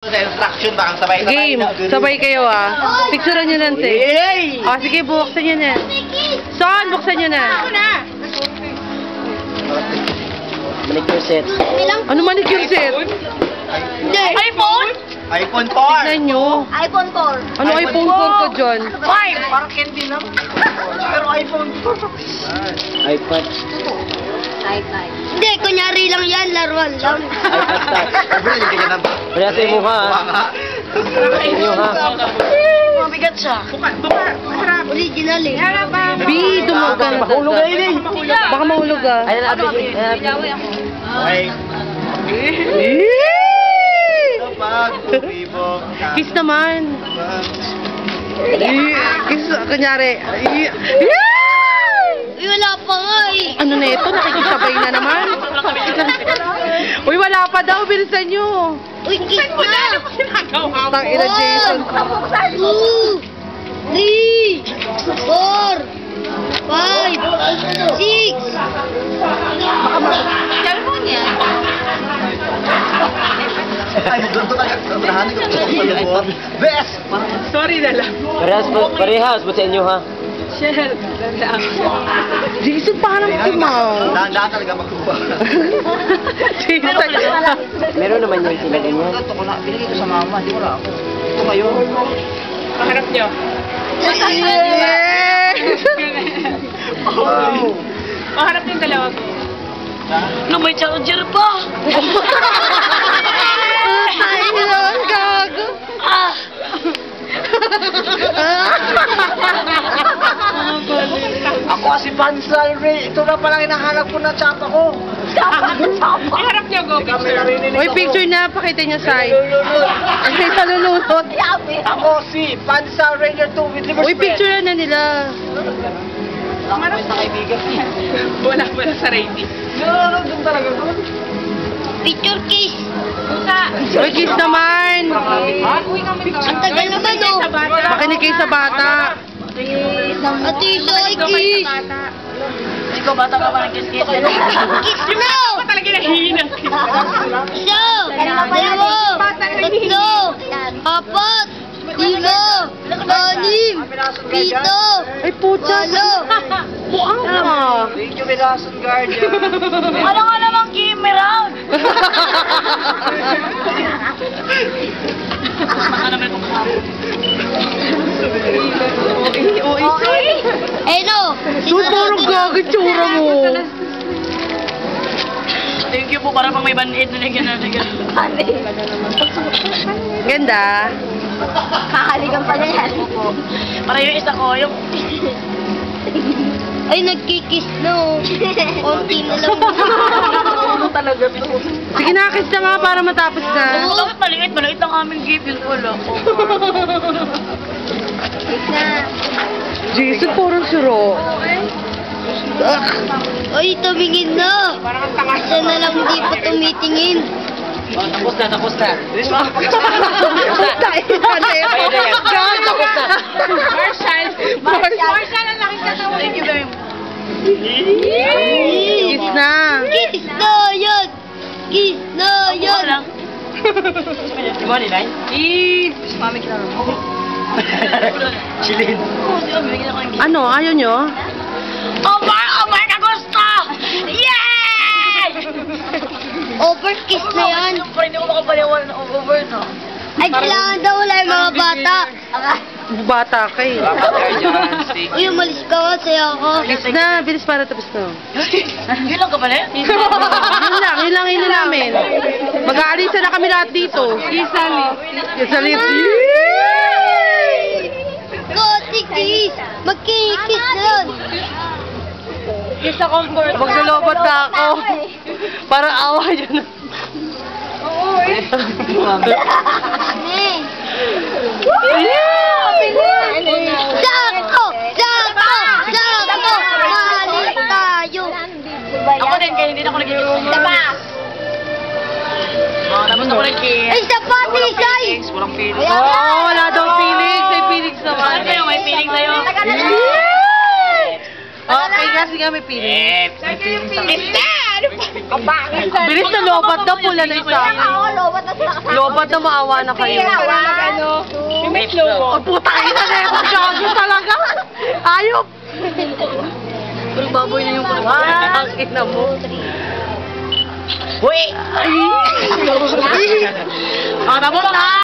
Sa instruction, baka sabay-sabay. Game, sabay kayo Picturean nyo lang, te. Sige, buksan nyo na. Son, buksan nyo na. Manicure set. Ano manicure set? iPhone? iPhone 4. Tignan nyo. iPhone 4. Ano iPhone 4 ko dyan? 5. Parang candy lang. Pero iPhone 4. iPad. Hindi, kunyari lang yan, laruan lang. iPad touch. Hindi ka na. Kaya sa imo ha. Sa inyo ha. Mabigat siya. Original eh. B, dumog ka na. Mahulog na yun Baka mahulog Ayan na, Okay. Pag-ubibok. Kiss naman. Kiss, kunyari. Uy, wala pa nga eh. Ano na ito? Nakikisabay na naman. Uy, wala pa daw. Bilisan nyo. Uy, kiss na. Tang ina, Jason. 2, 3, 4, 5, 6. Cellphone yan. Ay, doon ko tayo. Best! Sorry na lang. Parehas po sa inyo ha. Jason, parang timaw. Dahan-dahan talaga magkuha. Jason. Meron naman yung sila ganyan. Ito ko na, binigay ko sa mama, di wala ako. Ito kayo. Paharap nyo. Wow! Paharap yung dalawa ko. No, may charger pa. Ay, ang gago. Ako si Pansal Ray. Ito na palang hinahanap ko na tsapa ko. Iharap niyo go. Uy, picture na. Pakita niyo, Sai. Ay, sa lulunod. Ako si Pansal Ranger 2 with liver Uy, picture na nila. Marami na kaibigan. Wala sa ready. Doon talaga doon. Picture kiss. Uy, kiss naman. Ang tagal naman oh. Makinig kayo sa bata. Ate Isay, kiss. Ikaw bata ka parang kiss-kiss. Kiss na. Talaga nahihina. Isa, dalawa, tatlo, apat, lima, anim, pito, Ay, puta. walo. Buang ka. Thank you, Mirason Guardian. Ano nga naman game around? Eh no. Dude, parang gagawin tsura mo. Thank you po para pang may band-aid na nagyan na Ganda. Kakaligan pa niya yan. Para yung isa ko, yung... Ay, nagkikis no. Konti na lang. Talaga, Sige na, kiss na nga para matapos na. Bakit maliit ang aming gift yun wala ko. Kiss na. Jason, parang suro. Ay, tumingin na. Isa na lang di pa tumitingin. Tapos na. Tapos na, iba na yun. Gago. Marshall, ang laking katawan. Thank you very much. Kiss na. Kiss na yan. Kiss na yan. Di ba nilay? Mami, kinaro mo. Chilin. Ano, ayaw nyo? Over na gusto! Yay! Over kiss na yan. Pero hindi ko makapaliwan ng over, no? Ay, kailangan daw wala yung mga bata. Bata ka eh. Uy, umalis ka nga, saya ako. Kiss na, bilis para tapos na. Yun lang ka pala? Yun lang namin. Mag-aalisa na kami lahat dito. Isali. Kosi kiss! Magkikis na yun! Kiss sa comfort. Maglulobot na ako. Parang awa yun. Sakto! Mahalit tayo! Ako din, kaya hindi na ako nag-kiss. Labas! Tapos ako nag-kiss. Ay, sapati, Isay! Walang feeling. Wala daw feelings. May feelings naman. May feeling sa'yo. Okay, kasi nga may feelings. May feeling sa'yo. Bilis na lobat daw, pula na isa. Lobat na maawa na kayo. Yung may slow. Oh, puta kayo na rin. Gago talaga. Ayop. Pero baboy na yung kulay. Ang ina mo. Uy! Ay! Tapos na!